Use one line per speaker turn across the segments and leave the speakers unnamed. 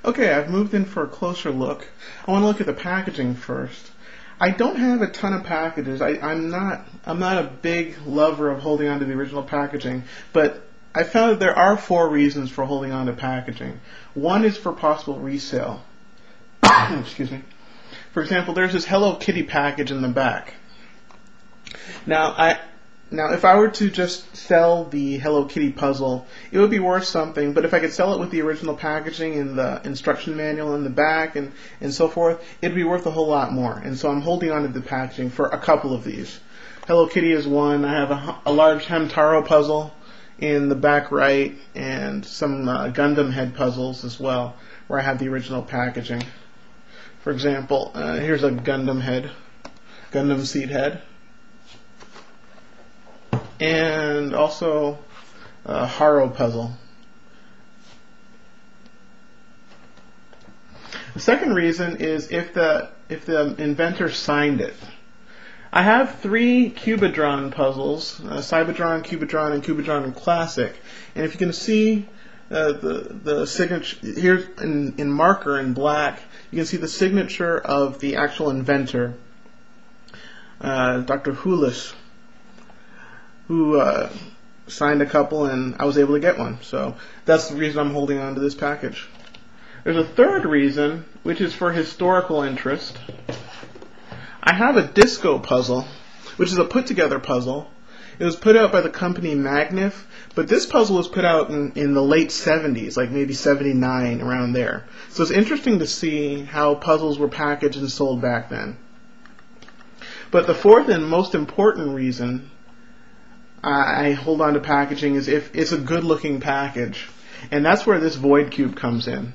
Okay, I've moved in for a closer look. I want to look at the packaging first. I don't have a ton of packages. I'm not a big lover of holding on to the original packaging, but I found that there are 4 reasons for holding on to packaging. One is for possible resale. Excuse me. For example, there's this Hello Kitty package in the back. Now, if I were to just sell the Hello Kitty puzzle, it would be worth something, but if I could sell it with the original packaging and the instruction manual in the back and so forth, it'd be worth a whole lot more. And so I'm holding on to the packaging for a couple of these. Hello Kitty is one. I have a large Hamtaro puzzle in the back right and some Gundam head puzzles as well, where I have the original packaging. For example, here's a Gundam head, Gundam seat head. And also a Haro puzzle. The second reason is if the inventor signed it. I have 3 Cubedron puzzles, Cybedron, Cubedron, and Cubedron Classic. And if you can see the signature here in marker in black, you can see the signature of the actual inventor, Dr. Hulis, who signed a couple, and I was able to get one. So that's the reason I'm holding on to this package. There's a third reason, which is for historical interest. I have a disco puzzle, which is a put-together puzzle. It was put out by the company Magnif, but this puzzle was put out in the late 70s, like maybe 79, around there. So it's interesting to see how puzzles were packaged and sold back then. But the fourth and most important reason I hold on to packaging is if it's a good-looking package, and that's where this Void Cube comes in.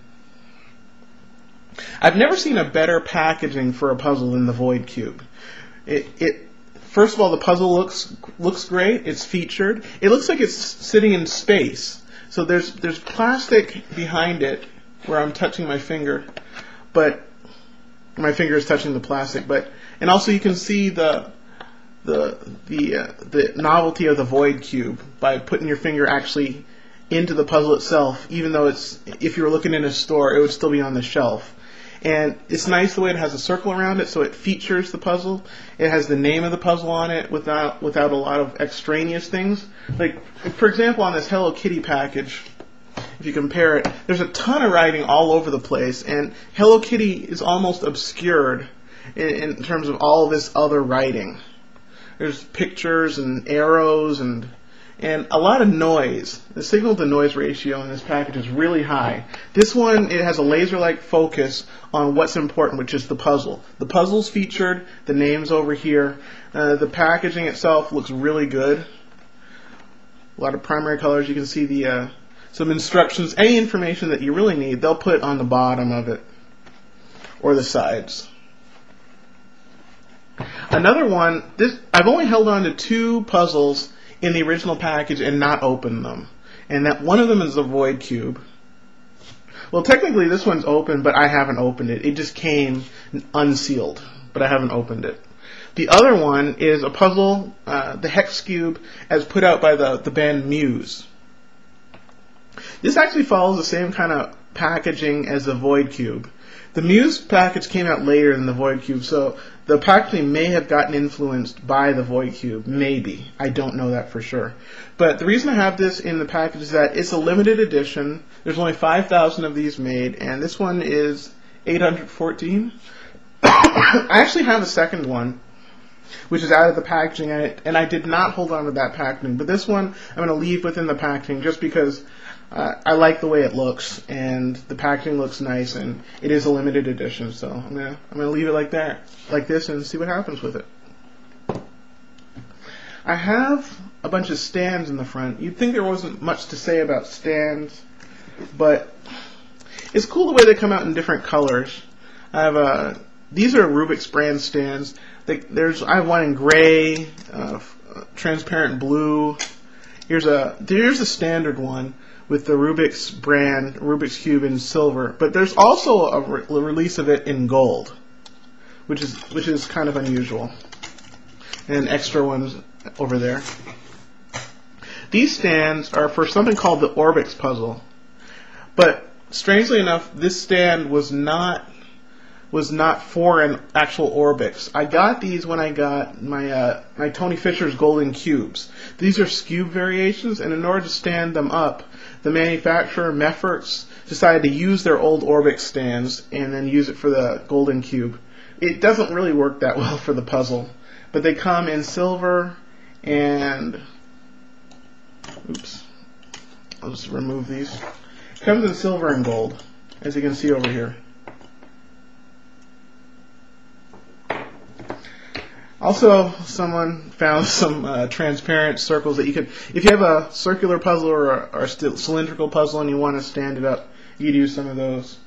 I've never seen a better packaging for a puzzle than the Void Cube. First of all, the puzzle looks great. It's featured. It looks like it's sitting in space. So there's plastic behind it where I'm touching my finger, but my finger is touching the plastic. And also you can see the novelty of the Void Cube by putting your finger actually into the puzzle itself, even though if you were looking in a store, it would still be on the shelf. And it's nice the way it has a circle around it, so it features the puzzle. It has the name of the puzzle on it without a lot of extraneous things. Like, for example, on this Hello Kitty package, if you compare it, there's a ton of writing all over the place, and Hello Kitty is almost obscured in terms of all this other writing. There's pictures and arrows and a lot of noise. The signal-to-noise ratio in this package is really high. This one, it has a laser-like focus on what's important, which is the puzzle. The puzzle's featured, the name's over here. The packaging itself looks really good. A lot of primary colors. You can see some instructions, any information that you really need, they'll put on the bottom of it or the sides. Another one, I've only held on to 2 puzzles in the original package and not opened them. And that one of them is the Void Cube. Well, technically this one's open, but I haven't opened it. It just came unsealed, but I haven't opened it. The other one is a puzzle, the Hex Cube, as put out by the band Muse. This actually follows the same kind of packaging as the Void Cube. The Muse package came out later than the Void Cube, so the packaging may have gotten influenced by the Void Cube. Maybe. I don't know that for sure. But the reason I have this in the package is that it's a limited edition. There's only 5,000 of these made, and this one is 814. I actually have a second one, which is out of the packaging, and I did not hold on to that packaging. But this one I'm going to leave within the packaging just because I like the way it looks, and the packaging looks nice, and it is a limited edition. So I'm gonna leave it like that, like this, and see what happens with it. I have a bunch of stands in the front. You'd think there wasn't much to say about stands, but it's cool the way they come out in different colors. I have these are Rubik's brand stands. I have one in gray, transparent blue. Here's a standard one with the Rubik's brand, Rubik's Cube in silver. But there's also a release of it in gold, which is kind of unusual. And extra ones over there. These stands are for something called the Orbix puzzle. But strangely enough, this stand was not for an actual Orbix. I got these when I got my my Tony Fisher's Golden Cubes. These are Cube variations, and in order to stand them up, the manufacturer, Mefferts, decided to use their old Orbix stands and then use it for the Golden Cube. It doesn't really work that well for the puzzle, but they come in silver and... Oops. I'll just remove these. It comes in silver and gold, as you can see over here. Also, someone found some transparent circles that you could, if you have a circular puzzle or a cylindrical puzzle and you want to stand it up, you could use some of those.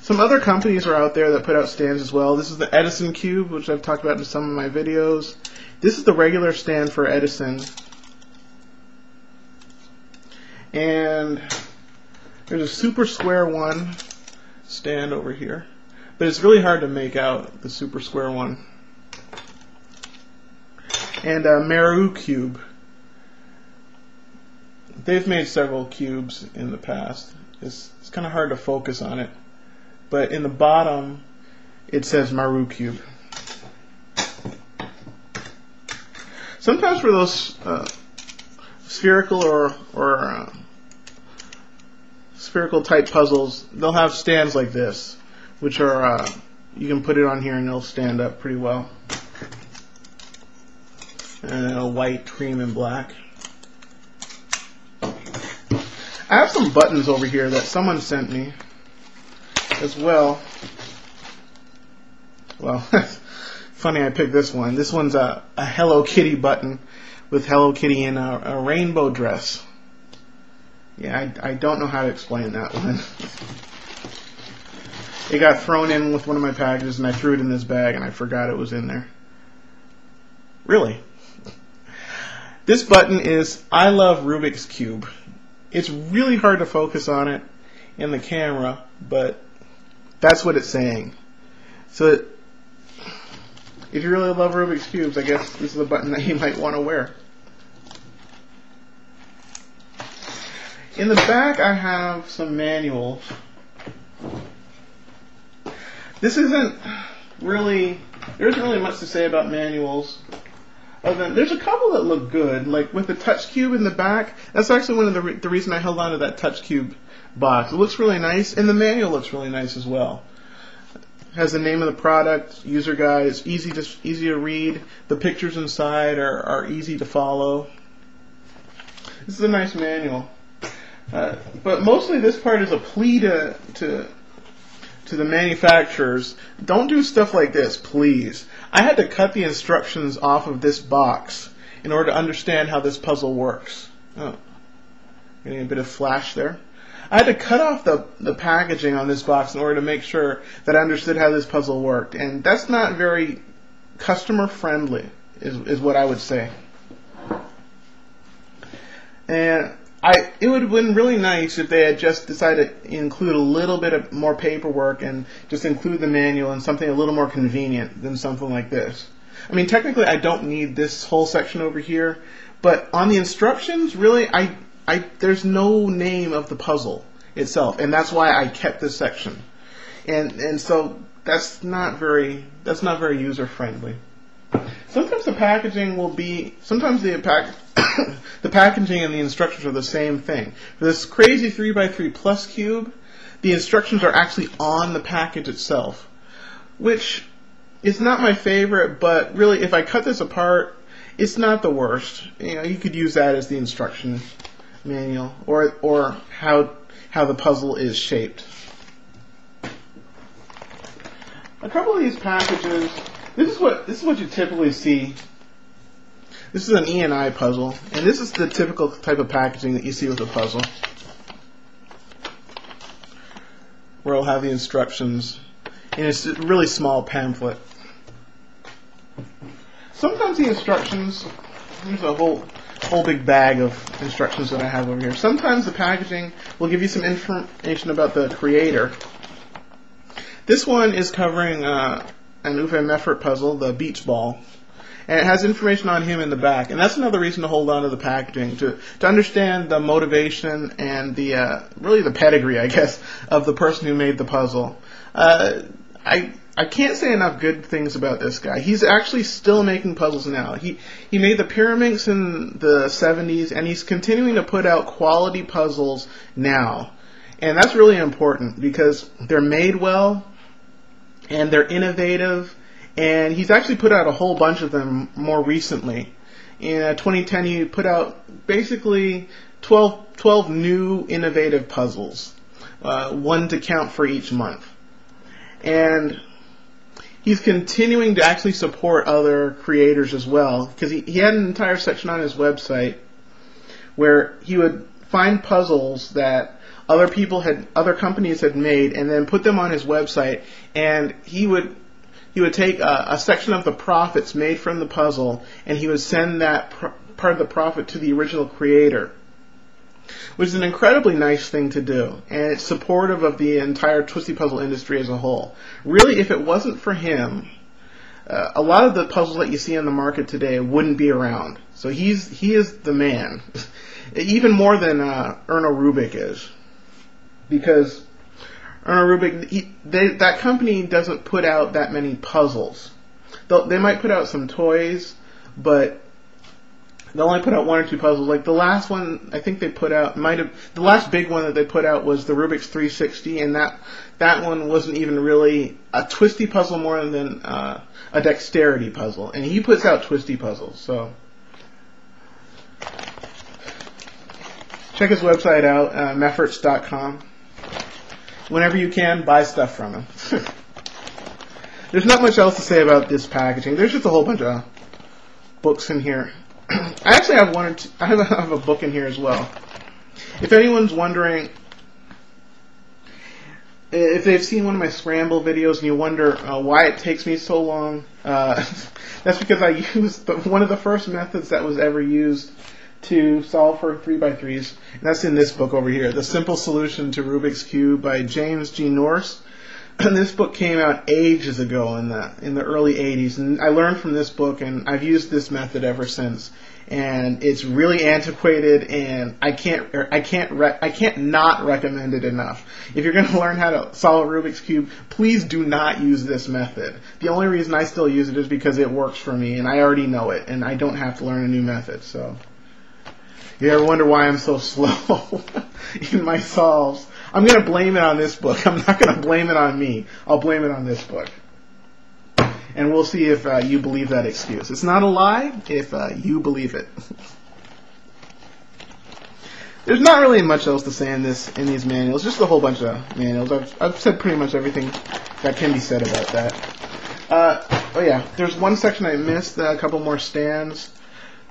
Some other companies are out there that put out stands as well. This is the Edison Cube, which I've talked about in some of my videos. This is the regular stand for Edison. And there's a super square one stand over here. But it's really hard to make out the super square one. And Marilu Cube. They've made several cubes in the past. It's kind of hard to focus on it. But in the bottom, it says Marilu Cube. Sometimes for those spherical or spherical type puzzles, they'll have stands like this, which are you can put it on here and it'll stand up pretty well. And a white, cream, and black. I have some buttons over here that someone sent me as well. Well, funny I picked this one. This one's a Hello Kitty button with Hello Kitty in a rainbow dress. Yeah, I don't know how to explain that one. It got thrown in with one of my packages and I threw it in this bag and I forgot it was in there. Really? This button is I love Rubik's Cube. It's really hard to focus on it in the camera, but that's what it's saying. So if you really love Rubik's Cubes, I guess this is a button that you might want to wear. In the back I have some manuals. There isn't really much to say about manuals. There's a couple that look good, like with the Touch Cube in the back. That's actually one of the reason I held on to that Touch Cube box. It looks really nice, and the manual looks really nice as well. It has the name of the product, user guide. It's easy to read. The pictures inside are easy to follow. This is a nice manual. But mostly this part is a plea to the manufacturers. Don't do stuff like this, please. I had to cut the instructions off of this box in order to understand how this puzzle works. Oh, getting a bit of flash there. I had to cut off the packaging on this box in order to make sure that I understood how this puzzle worked. And that's not very customer friendly, is what I would say. And it would have been really nice if they had just decided to include a little bit of more paperwork and just include the manual and something a little more convenient than something like this. I mean, technically I don't need this whole section over here, but on the instructions, really, there's no name of the puzzle itself, and that's why I kept this section. And so that's not very user friendly. Sometimes the packaging will be, the packaging and the instructions are the same thing. For this crazy 3x3 plus cube, the instructions are actually on the package itself, which is not my favorite, but really if I cut this apart, it's not the worst. You know, you could use that as the instruction manual or how the puzzle is shaped. A couple of these packages, this is what you typically see. This is an E&I puzzle, and this is the typical type of packaging that you see with a puzzle, where it'll have the instructions in a really small pamphlet. Sometimes the instructions, there's a whole big bag of instructions that I have over here. Sometimes the packaging will give you some information about the creator. This one is covering an Uwe Meffert puzzle, the beach ball. And it has information on him in the back. And that's another reason to hold on to the packaging, to understand the motivation and the really the pedigree, I guess, of the person who made the puzzle. I can't say enough good things about this guy. He's actually still making puzzles now. He made the Pyraminx in the 70s, and he's continuing to put out quality puzzles now. And that's really important because they're made well, and they're innovative, and he's actually put out a whole bunch of them more recently. In 2010, he put out basically 12 new innovative puzzles, one to count for each month. And he's continuing to actually support other creators as well, because he had an entire section on his website where he would find puzzles that other companies had made, and then put them on his website, and he would take a section of the profits made from the puzzle, and he would send that part of the profit to the original creator, which is an incredibly nice thing to do, and it's supportive of the entire twisty puzzle industry as a whole. Really, if it wasn't for him, a lot of the puzzles that you see on the market today wouldn't be around. So he is the man, even more than Erno Rubik is, because Erno Rubik, that company doesn't put out that many puzzles. They might put out some toys, but they'll only put out one or two puzzles. Like the last one I think they put out the last big one that they put out was the Rubik's 360, and that one wasn't even really a twisty puzzle more than a dexterity puzzle. And he puts out twisty puzzles, so check his website out, mefforts.com. Whenever you can, buy stuff from him. There's not much else to say about this packaging. There's just a whole bunch of books in here. I actually have one or two. I have a book in here as well. If anyone's wondering, if they've seen one of my scramble videos and you wonder why it takes me so long, that's because I used one of the first methods that was ever used to solve for 3x3s. And that's in this book over here, The Simple Solution to Rubik's Cube by James G. Norse. And this book came out ages ago in the early 80s, and I learned from this book, and I've used this method ever since. And it's really antiquated, and I can't not recommend it enough. If you're going to learn how to solve a Rubik's Cube, please do not use this method. The only reason I still use it is because it works for me, and I already know it, and I don't have to learn a new method. So, if you ever wonder why I'm so slow in my solves, I'm going to blame it on this book. I'm not going to blame it on me. I'll blame it on this book. And we'll see if you believe that excuse. It's not a lie if you believe it. There's not really much else to say in these manuals. Just a whole bunch of manuals. I've said pretty much everything that can be said about that. Oh yeah, there's one section I missed. A couple more stands.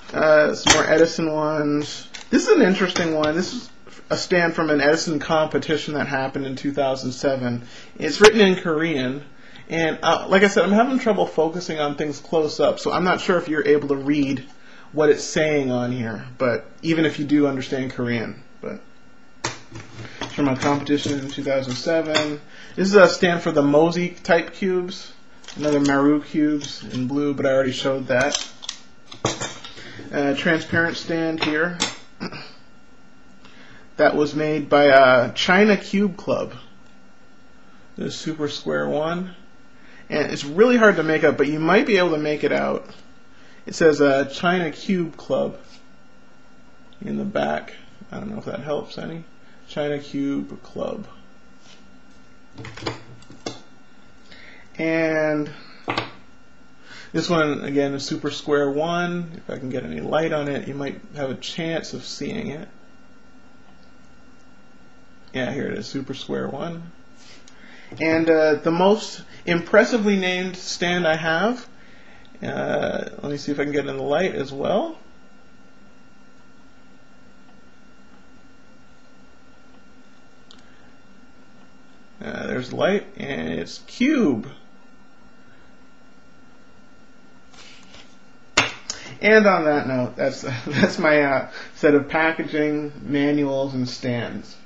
Some more Edison ones. This is an interesting one. This is a stand from an Edison competition that happened in 2007. It's written in Korean, and like I said, I'm having trouble focusing on things close up, so I'm not sure if you're able to read what it's saying on here, but even if you do understand Korean. But it's from a competition in 2007. This is a stand for the Mosey type cubes, another Marilu cubes in blue, but I already showed that. Transparent stand here. That was made by China Cube Club. This Super Square One. And it's really hard to make up, but you might be able to make it out. It says China Cube Club in the back. I don't know if that helps any. China Cube Club. And this one, again, is Super Square One. If I can get any light on it, you might have a chance of seeing it. Yeah, here it is, Super Square One. And the most impressively named stand I have, let me see if I can get in the light as well. There's light, and it's Cube. And on that note, that's my set of packaging, manuals, and stands.